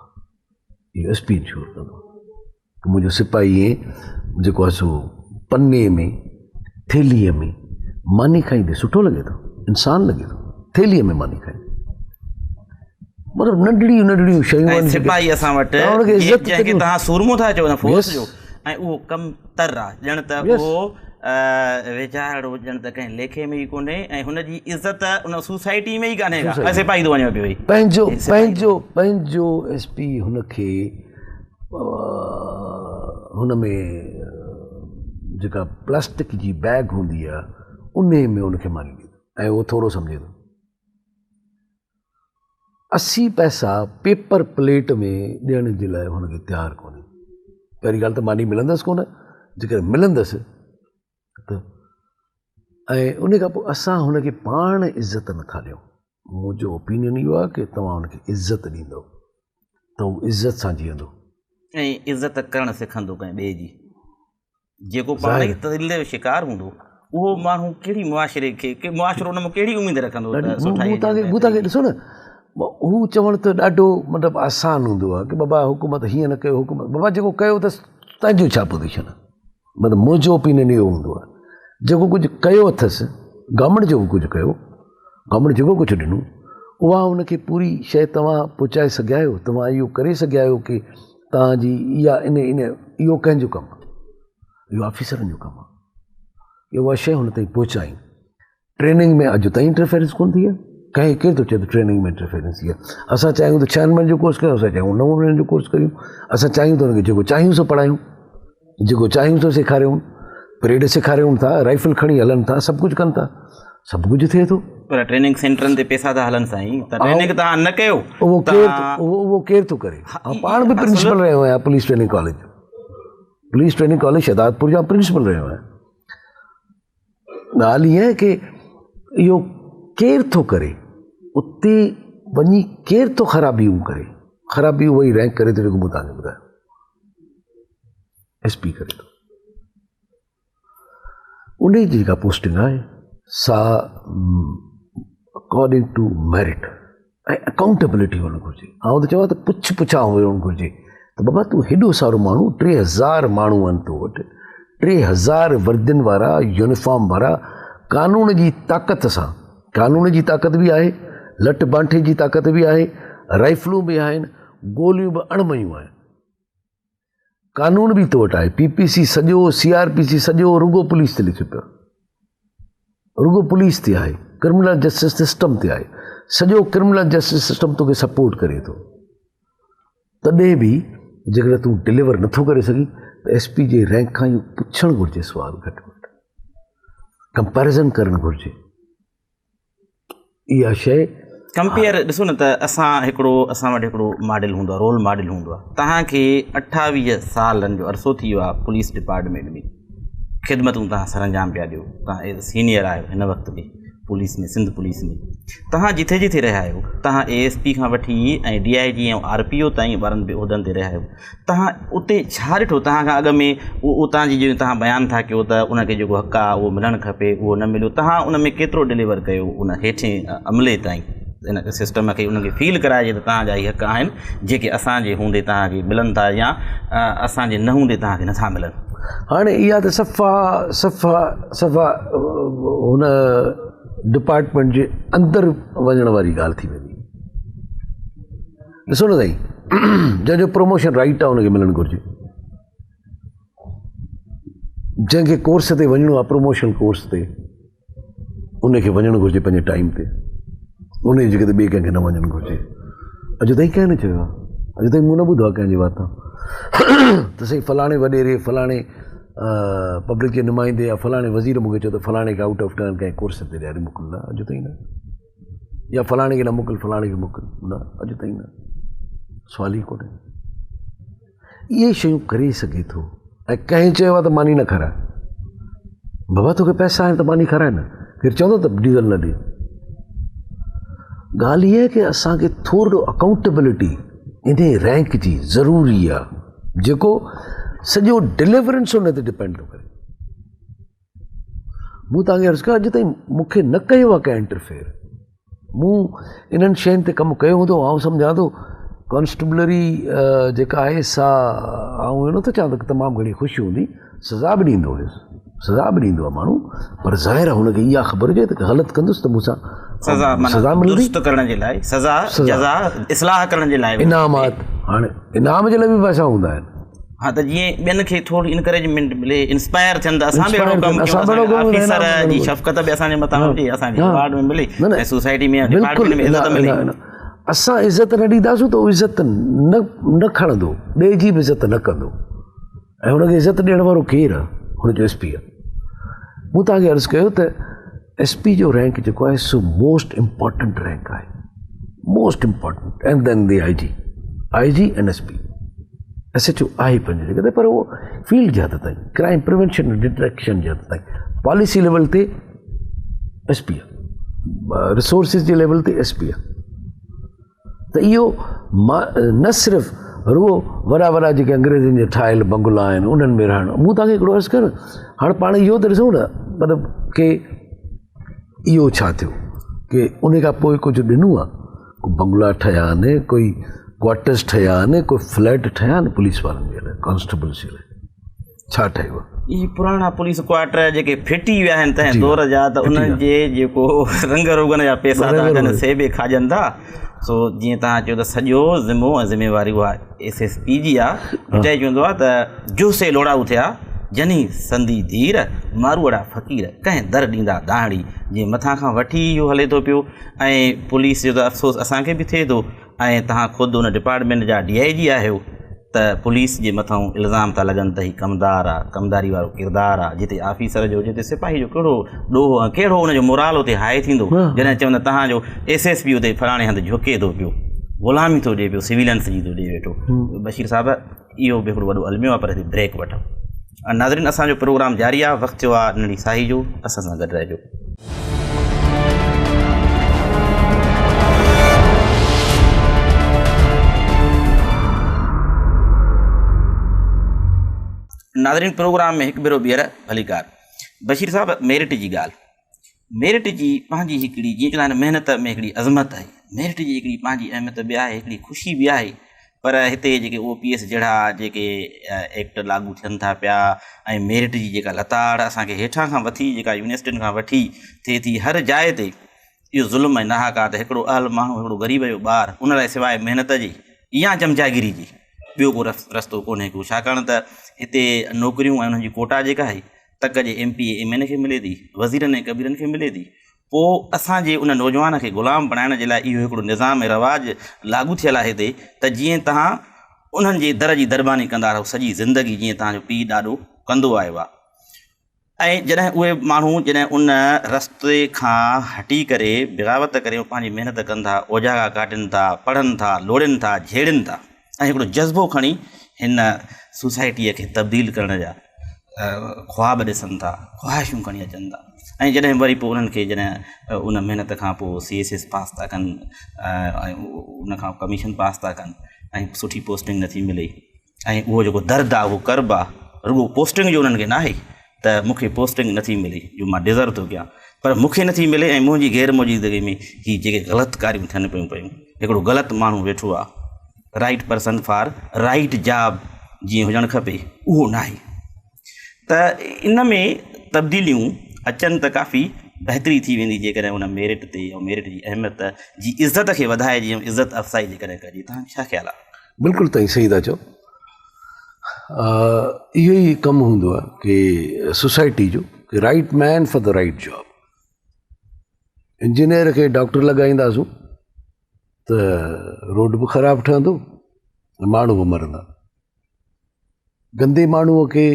Speaker 2: इहो SP इंश्योर कंदो कि मुंहिंजो सिपाही जेको आहे सो पन्ने में थेलीअ में मानी खाईंदे सुठो लॻे थो, इंसानु लॻे थो, थेलीअ में मानी खाईंदे। मतिलबु नंढड़ियूं शयूं
Speaker 1: सिपाही असां वटि जंहिंखे तव्हां सूरमो था चओ न फोर्स जो, ऐं उहो कमु तर आहे ॼण त उहो वेचारो ॼण त कंहिं लेखे में ई कोन्हे, ऐं हुनजी इज़त उन सोसाइटी में ई कान्हे। सिपाही थो वञे पियो
Speaker 2: पंहिंजो SP हुनखे हुन में जेका प्लास्टिक जी बैग हूंदी आहे उन में उनखे मानी ॾींदो, ऐं उहो थोरो सम्झे थो। 80 पैसा पेपर प्लेट में ॾियण जे लाइ हुनखे तयारु कोन्हे। पहिरीं ॻाल्हि त मानी मिलंदसि कोन, जेकर मिलंदसि त, ऐं उन खां पोइ असां हुनखे पाण इज़त नथा ॾियूं। मुंहिंजो ओपिनियन इहो आहे कि तव्हां हुनखे इज़त ॾींदो त उहो इज़त सां जीअंदो
Speaker 1: ऐं इज़त करणु सिखंदो कंहिं ॿिए जी। जेको पाण ई तज़िले जो शिकार हूंदो उहो माण्हू कहिड़ी मुआशिरे खे, मुआशिरो हुन में कहिड़ी उमेदु रखंदो?
Speaker 2: तव्हांखे ॾिसो न, हू चवणु त ॾाढो मतिलबु आसानु हूंदो आहे कि बाबा हुकूमत हीअं न कयो, हुकूमत बाबा जेको कयो त तव्हांजो छा पोज़ीशन आहे? मतिलबु मुंहिंजो ओपिनियन इहो हूंदो आहे, जेको कुझु कयो अथसि गवर्नमेंट जो कुझु कयो, गवर्नमेंट जेको कुझु ॾिनो उहा हुनखे पूरी शइ तव्हां पहुचाए सघिया आहियो, तव्हां इहो करे सघिया आहियो कि तव्हांजी इहा इहो कंहिंजो कमु आहे? इहो ऑफिसरनि जो कमु आहे कि उहा शइ हुन ताईं पहुचाई। ट्रेनिंग में अॼु ताईं इंटरफेरेंस कोन थी आहे। केरु थो चए त ट्रेनिंग में इंटरफेरेंस थी आहे? असां चाहियूं त 6 महीननि जो कोर्स कयूं, असां चाहियूं 9 महीननि जो कोर्स कयूं, असां चाहियूं त हुनखे जेको चाहियूं सो पढ़ायूं, जेको चाहियूं सो सेखारियूं, परेड सेखारियूं था, राइफल खणी हलनि था, सभु कुझु कनि था, सभु कुझु थिए थो।
Speaker 1: पर ट्रेनिंग सेंटरनि ते पैसा था हलनि साईं, त ट्रेनिंग तव्हां न कयो।
Speaker 2: उहो केरु थो करे? पाण बि प्रिंसिपल रहियो आहियां पुलिस ट्रेनिंग कॉलेज शहदादपुर जा प्रिंसिपल रहियो आहियां। ॻाल्हि इहा आहे कि इहो केरु थो करे? उते वञी केरु थो ख़राबियूं करे? ख़राबियूं वही रैंक करे थो, जेको मूं तव्हांखे ॿुधायो SP करे थो। उन जी जेका पोस्टिंग आहे सा अकॉर्डिंग टू मेरिट ऐं अकाउंटेबिलिटी हुअणु घुरिजे। आउं त चवां त पुछा हुअणु घुरिजे त बाबा तूं हेॾो सारो माण्हू, 3000 माण्हू आहिनि तो वटि, 3000 वर्दियुनि वारा, यूनिफॉर्म वारा, कानून जी ताक़त सां, कानून जी ताक़त बि आहे, लट बांठे जी ताक़त बि आहे, राइफलूं बि आहिनि, गोलियूं बि अणमयूं आहिनि, कानून बि तो वटि आहे। PPC सॼो, CRPC सॼो रुगो पुलिस ते लिखियो पियो, रुगो पुलिस ते आहे, क्रिमिनल जस्टिस सिस्टम ते आहे, सॼो क्रिमिनल जस्टिस सिस्टम तोखे सपोर्ट करे थो। तॾहिं बि जेकर तूं डिलीवर नथो करे सघीं त SP जे रैंक खां इहो पुछणु घुरिजे, सुवाल घटि में घटि कंपेरिज़न करणु घुरिजे। इहा शइ
Speaker 1: कंपेयर ॾिसो न त असां वटि हिकिड़ो मॉडल हूंदो आहे, रोल मॉडल हूंदो आहे। तव्हांखे 28 सालनि जो अरसो थी वियो आहे पुलिस डिपार्टमेंट में, ख़िदमतूं तव्हां सरंजाम पिया ॾियो, तव्हां एज़ सीनियर आहियो हिन वक़्त में पुलिस में, सिंध पुलिस में। तव्हां जिथे जिथे रहिया आहियो, तव्हां ASP खां वठी ऐं DIG ऐं RPO ताईं ॿारनि बि उहिदनि ते रहिया आहियो, तव्हां उते छा ॾिठो? तव्हां खां अॻु में उतां जी जीअं तव्हां बयानु था कयो त उनखे जेको हक़ आहे उहो मिलणु खपे, उहो न मिलियो, तव्हां उन में केतिरो डिलीवर कयो उन हेठें अमले ताईं, इन सिस्टम खे उनखे फील कराइजे त तव्हांजा ई हक़ आहिनि जेके असांजे हूंदे तव्हांखे मिलनि था या असांजे न हूंदे तव्हांखे नथा मिलनि।
Speaker 2: हाणे इहा त सफ़ा हुन डिपार्टमेंट जे अंदरि वञण वारी ॻाल्हि थी वेंदी। ॾिसो न साईं, जंहिंजो प्रमोशन राइट आहे उनखे मिलणु घुरिजे, जंहिंखे कोर्स ते वञिणो आहे प्रमोशन कोर्स ते उनखे वञणु घुरिजे पंहिंजे टाइम ते, उन जी जॻह ते ॿिए कंहिंखे न वञणु घुरिजे। अॼु ताईं कंहिं न चयो आहे, अॼु ताईं मूं न ॿुधो आहे कंहिंजी वात त साईं फलाणे वॾेरे, फलाणे पब्लिक जे नुमाइंदे या फलाणे वज़ीर मूंखे चयो त फलाणे खे आउट ऑफ टर्न कंहिं कोर्स ते ॾियारे मोकिल, न अॼु ताईं न, या फलाणे खे न मोकिल फलाणे खे मोकिल, न अॼु ताईं न, सुवाल ई कोन्हे। इहे शयूं करे सघे थो ऐं कंहिं चयो आहे त मानी न खाराए, बाबा तोखे पैसा आहिनि त मानी खाराए न, केरु चवंदो त डीज़ल न ॾे। ॻाल्हि इहा आहे की असांखे थोरो अकाउंटेबिलिटी इन रैंक जी ज़रूरी आहे, जेको सॼो डिलीवरेंस उन ते डिपेंड थो करे। मूं तव्हांखे अर्ज़ु कयो अॼु ताईं मूंखे न कयो आहे कंहिं इंटरफेयर, मूं इन्हनि शयुनि ते कमु कयो हूंदो, आउं सम्झां थो कॉन्स्टेबलरी जेका आहे सा, आउं इहो नथो चवां त तमामु घणी ख़ुशी हूंदी, सज़ा बि ॾींदो हुयुसि, सज़ा बि ॾींदो आहे माण्हू, पर ज़ाहिर आहे हुनखे इहा ख़बर हुजे त ग़लति कंदुसि त मूंसां सज़ा मिलंदी,
Speaker 1: करण जे लाइ सज़ा, जज़ा, इस्लाह करण जे लाइ
Speaker 2: इनामात। हाणे इनाम जे लाइ बि पैसा हूंदा आहिनि।
Speaker 1: हाँ, त जीअं ॿियनि खे थोरी इनकरेजमेंट मिले, इंस्पायर थियनि त असां बि अहिड़ो कमु कयूं, ऑफिसर जी शफ़क़त बि असांजे मथां हुजे, असांजे वार्ड में मिले ऐं सोसाइटी में डिपार्टमेंट में इज़त मिले।
Speaker 2: असां इज़त न ॾींदासीं त उहो इज़त न खणंदो, ॿिए जी बि इज़त न कंदो, ऐं हुनखे इज़त ॾियण वारो केरु आहे? हुनजो SP आहे। मूं तव्हांखे अर्ज़ु कयो त SP जो रैंक जेको आहे सो मोस्ट इम्पॉर्टेंट रैंक आहे, most important, and then the IG and SP। SHO आहे पंहिंजी जॻह ते, पर उहो फील्ड जे हद ताईं, क्राइम प्रिवेंशन ऐं डिटेक्शन जे हद ताईं, पॉलिसी लेवल ते SP आहे, रिसोर्सिस जे लेवल ते SP आहे। त इहो न सिर्फ़ु रुगो वॾा जेके अंग्रेज़नि जे ठाहियल बंगला आहिनि उन्हनि में रहणु। मूं तव्हांखे हिकिड़ो अर्ज़ु कयो, हाणे पाण इहो त ॾिसूं न, मतिलबु की इहो छा थियो की उन खां पोइ कुझु ॾिनो आहे, कोई बंगला ठहिया आहिनि, कोई क्वार्टर्स ठहिया आहिनि, कोई फ्लैट ठहिया आहिनि पुलिस वारनि जे लाइ, कॉन्स्टेबल्स जे लाइ, छा ठहियो आहे?
Speaker 1: इहे पुराणा पुलिस क्वार्टर जेके फिटी विया आहिनि तंहिं दौर जा, त उन्हनि जे जेको रंग रोगन जा पैसा था अचनि, से बि खाजनि था। सो जीअं तव्हां चयो त सॼो ज़िमो ऐं ज़िमेवारी उहा SSP जी आहे। चई चवंदो आहे त जो से लोड़ाऊ थिया जनी संदी धीर, मारूअड़ा फ़क़ीर कंहिं दर ॾींदा दाहड़ी। जीअं मथां खां वठी इहो हले थो पियो, ऐं पुलिस जो त अफ़सोस असांखे बि थिए थो, ऐं तव्हां ख़ुदि हुन डिपार्टमेंट जा DIG आहियो, त पुलिस जे मथां इल्ज़ाम था लॻनि त हीउ कमदार आहे, कमदारी वारो किरदारु आहे। जिते ऑफिसर जो, जिते सिपाही जो कहिड़ो ॾोहो ऐं कहिड़ो हुनजो मोराल उते हाई थींदो जॾहिं चवंदा तव्हांजो SSP उते फलाणे हंधि झुके थो पियो, ग़ुलामी थो ॾिए पियो, सिविलियंस जी थो ॾिए वेठो। बशीर साहिबु, इहो बि हिकिड़ो वॾो अलमियो आहे, पर हिते ब्रेक वठो। नाज़रीन, असांजो प्रोग्राम जारी आहे, वक़्तु थियो आहे नंढी साही जो, असां सां गॾु रहिजो। नाज़रीन, प्रोग्राम में हिकु भेरो ॿीहर भलीकार। बशीर साहिबु, मेरिट जी ॻाल्हि, मेरिट जी पंहिंजी हिकिड़ी, जीअं चवंदा आहिनि महिनत में हिकिड़ी अज़मत आहे, मेरिट जी हिकिड़ी पंहिंजी अहमियत बि आहे, हिकिड़ी ख़ुशी बि आहे, पर हिते जेके OPS जहिड़ा जेके एक्ट लागू थियनि था पिया ऐं मेरिट जी जेका लताड़ असांखे हेठां खां वठी जेका यूनिवर्सिटियुनि खां वठी थिए थी, हर जाइ ते इहो ज़ुल्म ऐं नहाका त हिकिड़ो अहल माण्हू, हिकिड़ो ग़रीब जो ॿारु, उन लाइ सवाइ महिनत जी या चमचागिरी जी ॿियो को रस्तो कोन्हे को। छाकाणि त हिते नौकिरियूं ऐं उन्हनि जी कोटा जेका आहे तक जे MP MN खे मिले थी, वज़ीरनि ऐं कबीरनि खे मिले थी। पोइ असांजे उन नौजवान खे ग़ुलाम बणाइण जे लाइ इहो हिकिड़ो निज़ाम ऐं रवाज लागू थियल आहे हिते, त जीअं तव्हां उन्हनि जे दर जी दरबानी कंदा रहो सॼी ज़िंदगी, जीअं तव्हांजो पीउ ॾाढो कंदो आयो आहे। ऐं जॾहिं उहे माण्हू जॾहिं उन रस्ते खां हटी करे बग़ावत करे पंहिंजी महिनत कनि था, ओजागा काटनि था, पढ़नि था, लोड़नि था, झेड़नि था ऐं हिकिड़ो जज़्बो खणी हिन सोसाइटीअ खे तब्दील करण जा ख़्वाब ॾिसनि था, ख़्वाहिशूं खणी अचनि था। ऐं जॾहिं वरी पोइ उन्हनि खे जॾहिं उन महिनत खां पोइ CSS पास था कनि ऐं उनखां कमीशन पास था कनि ऐं सुठी पोस्टिंग नथी मिले, ऐं उहो जेको दर्दु आहे उहो कर्ब आहे, रुॻो पोस्टिंग जो उन्हनि खे नाहे त मूंखे पोस्टिंग नथी मिले जो मां डिज़र्व थो कयां, पर मूंखे नथी मिले ऐं मुंहिंजी ग़ैर मौजूदगी में हीअ जेके ग़लति कारियूं थियनि पियूं, हिकिड़ो ग़लति माण्हू वेठो आहे, right person for right job जीअं हुजणु खपे उहो नाहे। त इन में तब्दीलियूं अचनि त काफ़ी बहितरी थी वेंदी जेकॾहिं उन मेरिट ते ऐं मेरिट जी अहमियत जी इज़त खे वधाए जीअं इज़त अफ़साई जेकॾहिं कजे। तव्हां छा ख़्यालु आहे?
Speaker 2: बिल्कुलु तव्हां सही था चओ। इहो ई कमु हूंदो आहे कि सोसाइटी जो कि right man for the right job. Engineer खे डॉक्टर लॻाईंदासूं त रोड बि ख़राबु ठहंदो, माण्हू बि मरंदा। गंदे माण्हूअ खे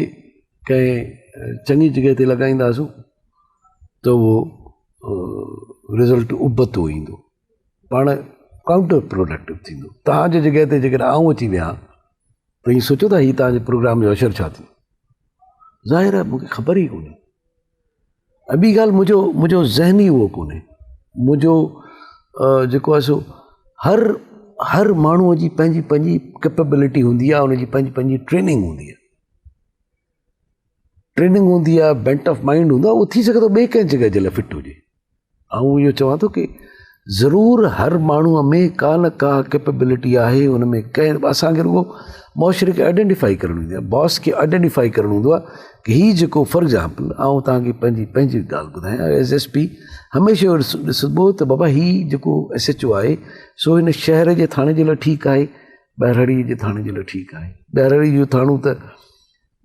Speaker 2: कंहिं चङी जॻह ते लॻाईंदासूं त उहो रिज़ल्ट उबतो ईंदो, पाण काउंटर प्रोडक्टिव थींदो। तव्हांजी जॻह ते जेकॾहिं आऊं अची वियां त हीअं सोचो था हीअ तव्हांजे प्रोग्राम जो असरु छा थींदो? ज़ाहिर आहे मूंखे ख़बर ई कोन्हे। ऐं ॿी ॻाल्हि मुंहिंजो ज़हनी उहो कोन्हे, मुंहिंजो जेको आहे सो हर माण्हूअ जी पंहिंजी पंहिंजी कैपेबिलिटी हूंदी आहे, उनजी पंहिंजी पंहिंजी ट्रेनिंग हूंदी आहे, बेंट ऑफ माइंड हूंदो आहे, उहो थी सघे थो ॿिए कंहिं जॻह जे लाइ फिट हुजे। ऐं इहो चवां थो कि ज़रूरु हर माण्हूअ में का न का कैपेबिलिटी आहे, उन में कंहिं असांखे रुॻो मुआशिरे खे आइडेंटिफाई करणु हूंदी आहे, बॉस खे आइडेंटिफाई करणु हूंदो आहे कि हीअ जेको फॉर एग्ज़ाम्पल ऐं तव्हांखे पंहिंजी ॻाल्हि ॿुधायां, एस SP हमेशह ॾिसबो त बाबा हीअ जेको SHO आहे सो हिन शहर जे थाणे जे लाइ ठीकु आहे, ॿाहिरड़ीअ जे थाणे जे लाइ ठीकु आहे। ॿाहिरड़ी जो थाणो त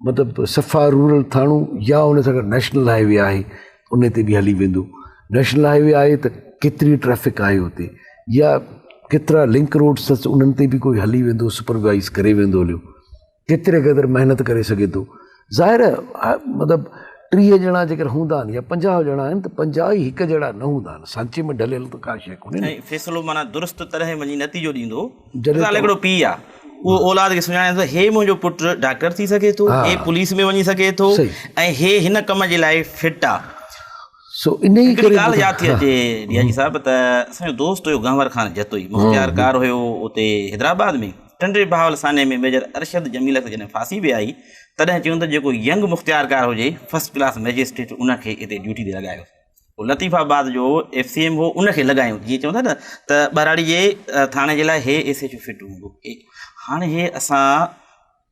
Speaker 2: मतिलबु सफ़ा रूरल थाणो या उन सां गॾु नेशनल हाईवे आहे उन ते बि हली वेंदो। नेशनल हाईवे आहे त केतिरी ट्रैफिक आहे हुते, या केतिरा लिंक रोड्स अथसि उन्हनि ते बि कोई हली वेंदो, सुपरवाइज़ करे वेंदो हलियो, केतिरे क़दुरु महिनत करे सघे थो। ज़ाहिर मतिलबु 30 ॼणा जेकर हूंदा आहिनि या 50 ॼणा आहिनि त 50 ई हिकु जहिड़ा न हूंदा आहिनि, सांचे में ढलियल त का शइ कोन्हे।
Speaker 1: ऐं फ़ैसिलो माना दुरुस्त तरह वञी नतीजो ॾींदो। हिकिड़ो पीउ आहे उहो औलाद खे सुञाणे थो, हे मुंहिंजो पुटु डॉक्टर थी सघे थो, हे पुलिस में वञी सघे थो, ऐं हे हिन कम जे लाइ फिट आहे।
Speaker 2: सो इन ई करे
Speaker 1: ॻाल्हि यादि थी अचे रियाजी साहिबु त असांजो दोस्त हुयो गंवर ख़ान जतोई, मुख़्तियारकार हुयो उते हैदराबाद में, टंडे बहावल साने में मेजर अरशद जमील खे जॾहिं फांसी बि आई तॾहिं चयूं त जेको यंग मुख़्तियारकार हुजे फर्स्ट क्लास मैजिस्ट्रेट उनखे हिते ड्यूटी ते लॻायो। पोइ लतीफ़ाबाद जो FCM हो उनखे लॻायूं, जीअं चवंदा न त ॿराड़ी जे थाणे जे लाइ हे SHO फिट हूंदो। हाणे हे असां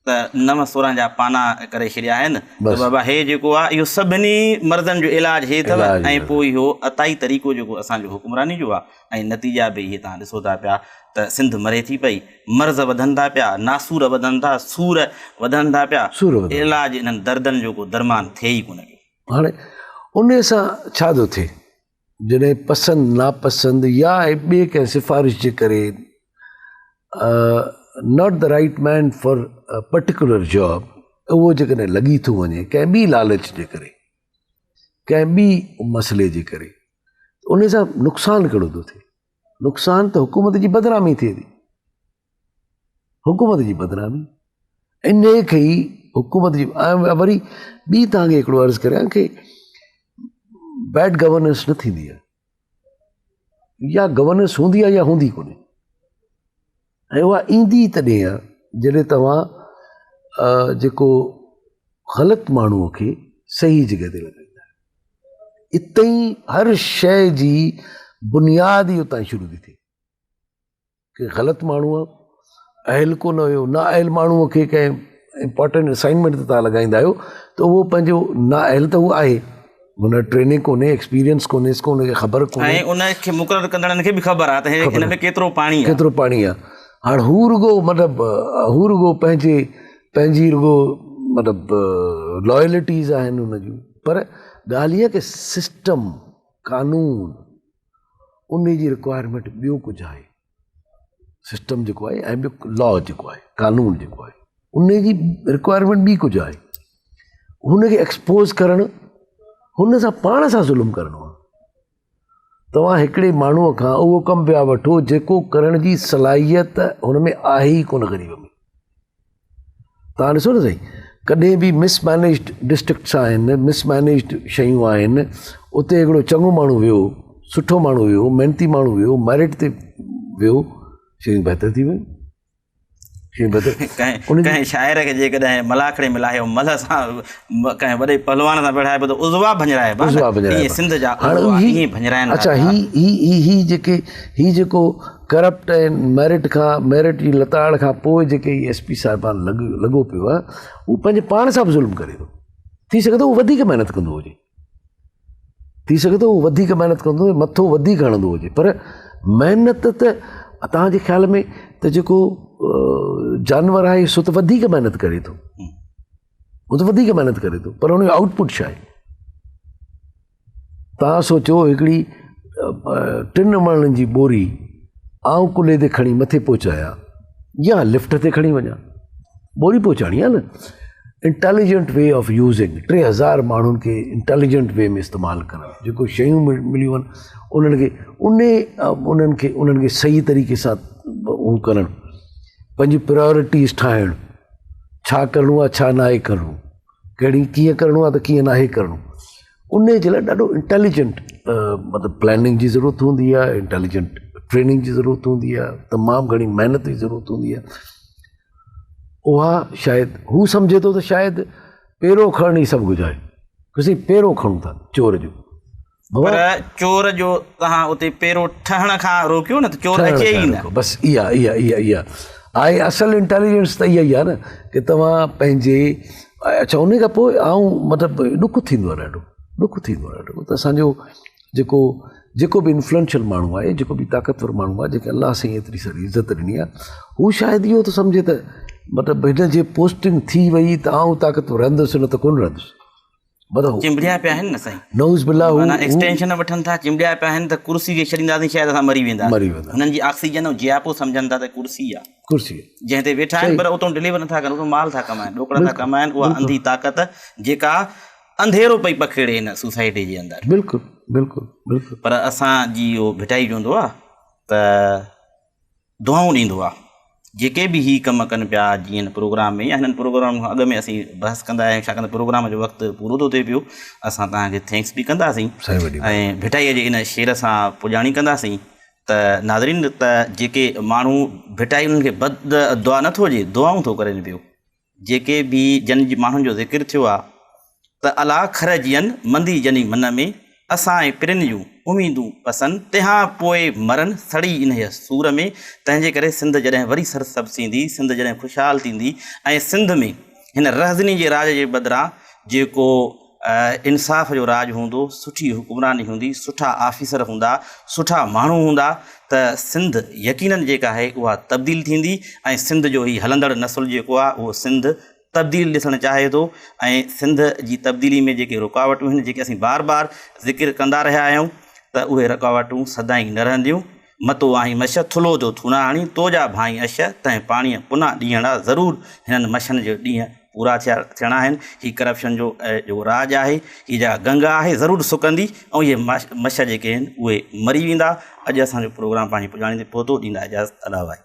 Speaker 1: त 9-16 जा पाना करे छॾिया आहिनि त बाबा हे जेको आहे इहो सभिनी मर्दनि जो इलाजु हे अथव, ऐं पोइ इहो अताई तरीक़ो जेको असांजो हुकुमरानी जो आहे, ऐं नतीजा बि इहे तव्हां ॾिसो था पिया त सिंध मरे थी पई, मर्ज़ वधनि था पिया, नासूर वधनि था, सूर वधनि था पिया, इलाजु इन्हनि दर्दनि जो को दरमान थिए ई कोन पियो।
Speaker 2: हाणे उन सां छा थो थिए, जॾहिं पसंदि नापसंदि या ॿिए कंहिं सिफ़ारिश जे करे not the right man for a particular job, उहो जेकॾहिं लॻी थो वञे कंहिं ॿी लालच जे करे, कंहिं ॿी मसइले जे करे, उन सां नुक़सानु कहिड़ो थो थिए? नुक़सानु त हुकूमत जी बदनामी थिए थी, हुकूमत जी बदनामी। इन खे ई हुकूमत जी वरी ॿी तव्हांखे हिकिड़ो अर्ज़ु करियां कि बैड गवर्नेंस न थींदी आहे, या गवर्नेंस हूंदी आहे या हूंदी कोन्हे, ऐं उहा ईंदी तॾहिं आहे जॾहिं तव्हां जेको ग़लति माण्हूअ खे सही जॻह ते लॻाईंदा। इते ई हर शइ जी बुनियाद ई उतां शुरू थी थिए कि ग़लति माण्हूअ अहिल कोन हुयो, ना अहिल माण्हूअ खे कंहिं इम्पोर्टेंट असाइनमेंट ते तव्हां लॻाईंदा आहियो त उहो पंहिंजो ना अहिल त उहो आहे, हुन ट्रेनिंग कोन्हे, एक्सपीरियंस कोन्हे, इसको हुनखे ख़बर कोन्हे,
Speaker 1: ऐं उनखे मुक़ररु कंदड़नि खे बि ख़बर आहे त हिन में केतिरो पाणी आहे,
Speaker 2: केतिरो पाणी आहे। हाणे हू रुगो मतिलबु हू रुगो पंहिंजी रुगो मतिलबु लॉयल्टीज़ आहिनि हुन जूं, पर ॻाल्हि इहा की सिस्टम कानून उन जी रिक्वायरमेंट ॿियो कुझु आहे, सिस्टम जेको आहे ऐं ॿियो लॉ जेको आहे, कानून जेको आहे, उन जी रिक्वायरमेंट ॿी कुझु आहे। हुनखे एक्सपोज़ करणु, हुन सां पाण सां ज़ुल्म करिणो आहे। तव्हां हिकिड़े माण्हूअ खां उहो कमु पिया वठो जेको करण जी सलाहियत हुन में आहे ई कोन ग़रीब में। तव्हां ॾिसो न साईं, कॾहिं बि मिसमैनेज्ड डिस्ट्रिक्ट्स आहिनि, मिसमैनेज्ड शयूं आहिनि, उते हिकिड़ो चङो माण्हू वियो, सुठो माण्हू वियो, महिनती माण्हू वियो, मेरिट ते वियो, शयूं बहितर थी वियूं।
Speaker 1: कंहिं शाइर खे जेकॾहिं मलाखड़े मिलायो मल सां कंहिं वॾे पहलवान सां वेठाइबो त उज़वा भंजराइबा, सिंध जा ईअं भंजराइनि।
Speaker 2: अच्छा, ही जेको करप्ट ऐं मेरिट जी लताड़ खां पोइ जेके SP साहिबान लॻो पियो आहे, उहो पंहिंजे पाण सां बि ज़ुल्म करे थी सघे थो उहो वधीक महिनत कंदो हुजे, थी सघे थो उहो वधीक महिनत कंदो हुजे, मथो वधीक हणंदो हुजे, पर महिनत त तव्हांजे ख़्याल में त जेको जानवर आहे सो त वधीक महिनत करे थो, उहो त वधीक महिनत करे थो, पर हुनजो आउटपुट छा आहे? तव्हां सोचो हिकिड़ी 3 माण्हुनि जी बोरी आउं कुल्हे ते खणी मथे पहुचाया या लिफ्ट ते खणी वञा, बोरी पहुचाइणी आहे न। इंटेलिजेंट वे ऑफ यूज़िंग, 3000 माण्हुनि खे इंटेलिजेंट वे में इस्तेमालु करणु, जेको शयूं मिलियूं आहिनि उन्हनि खे सही तरीक़े सां उहो करणु, पंहिंजी प्रायोरिटीज़ ठाहिणु, छा करिणो आहे छा नाहे करिणो, कीअं करिणो आहे त कीअं नाहे करिणो, उन जे लाइ ॾाढो इंटेलिजेंट मतिलबु प्लानिंग जी ज़रूरत हूंदी आहे, इंटेलिजेंट ट्रेनिंग जी ज़रूरत हूंदी आहे, तमामु घणी महिनत जी ज़रूरत हूंदी आहे। उहा शायदि हू सम्झे थो त शायदि पहिरों खणण ई सभु कुझु आहे, असीं पहिरों खणूं था चोर जो,
Speaker 1: पर चोर जो तव्हां उते पहिरों ठहण खां रोकियो न त चोर अचे ई न।
Speaker 2: बसि इहा आहे असल इंटेलिजेंस, त इहा ई आहे न की तव्हां पंहिंजे, अच्छा उन खां पोइ मतिलबु ॾुख थींदो आहे, ॾुख थींदो आहे ॾाढो, त असांजो जेको बि इन्फ्लुएंशियल माण्हू आहे, जेको बि ताक़तवर माण्हू आहे, जेके अलाह साईं एतिरी सारी इज़त ॾिनी आहे, हू शायदि इहो थो सम्झे त मतिलबु हिन जे पोस्टिंग थी वई त ताक़तवर रहंदुसि, न त कोन रहंदुसि।
Speaker 1: चिंबड़िया पिया आहिनि न साईं,
Speaker 2: नऊज़ बिल्लाह,
Speaker 1: एक्सटेंशन वठनि था, चिंबड़िया पिया आहिनि त कुर्सी खे छॾींदासीं शायदि असां मरी वेंदा, हुननि जी ऑक्सीजन ऐं जियापो सम्झनि था त कुर्सी आहे, जंहिं ते वेठा आहिनि, पर उतां डिलीवर नथा कनि, उतां माल था कमाइनि, ॾोकड़ा था कमाइनि, उहा अंधी ताक़त जेका अंधेरो पई पखेड़े हिन सोसाइटी जे अंदरि।
Speaker 2: बिल्कुलु।
Speaker 1: पर असांजी इहो भिटाई जो हूंदो आहे त दुआऊं ॾींदो आहे, जेके बि ही कम कनि पिया जीअं हिन प्रोग्राम में या हिननि प्रोग्राम खां अॻु में असीं बहस कंदा आहियूं, छाकाणि प्रोग्राम जो वक़्तु पूरो थो थिए पियो, असां तव्हांखे थैंक्स बि कंदासीं ऐं भिटाईअ जे इन शेर सां पुॼाणी कंदासीं त नाज़रीन, त जेके माण्हू भिटाई उन्हनि खे बद दुआ नथो हुजे, दुआऊं थो करे पियो, जेके बि जन माण्हुनि जो ज़िक्र थियो आहे त अला खर जीअनि मंदी जनी मन में, असां ऐं पिरनि जूं उमीदूं पसंदि, तंहिं पोइ मरनि सड़ी इन सूर में, तंहिंजे करे सिंध जॾहिं वरी सरसब्ज़ थींदी, सिंध जॾहिं ख़ुशहाल थींदी, ऐं सिंध में हिन रहज़नी जे राज जे बदिरां जेको इंसाफ़ जो राज हूंदो, सुठी हुकुमरानी हूंदी, सुठा ऑफिसर हूंदा, सुठा माण्हू हूंदा, त सिंध यकीनन जेका आहे उहा तब्दील थींदी, ऐं सिंध जो ही हलंदड़ नसुल जेको आहे उहो सिंध तब्दील ॾिसणु चाहे थो, ऐं सिंध जी तब्दीली में जेके रुकावटूं आहिनि, जेके असीं बार बार ज़िक्र कंदा रहिया आहियूं, त उहे रुकावटूं सदाईं न रहंदियूं। मतो आहीं मश थुलो जो थुना हणी, तोजा भाई अश तंहिं पाणीअ पुना ॾींहणा, ज़रूरु हिननि मशनि जो ॾींहं पूरा थियणा आहिनि। ही करप्शन जो जेको राज आहे, हीअ जेका गंगा आहे ज़रूरु सुकंदी, ऐं इहे मश जेके आहिनि उहे मरी वेंदा। अॼु असांजो प्रोग्राम पंहिंजी पुॼाणी ते पहुतो, ॾींदा इजाज़त, अला भाई।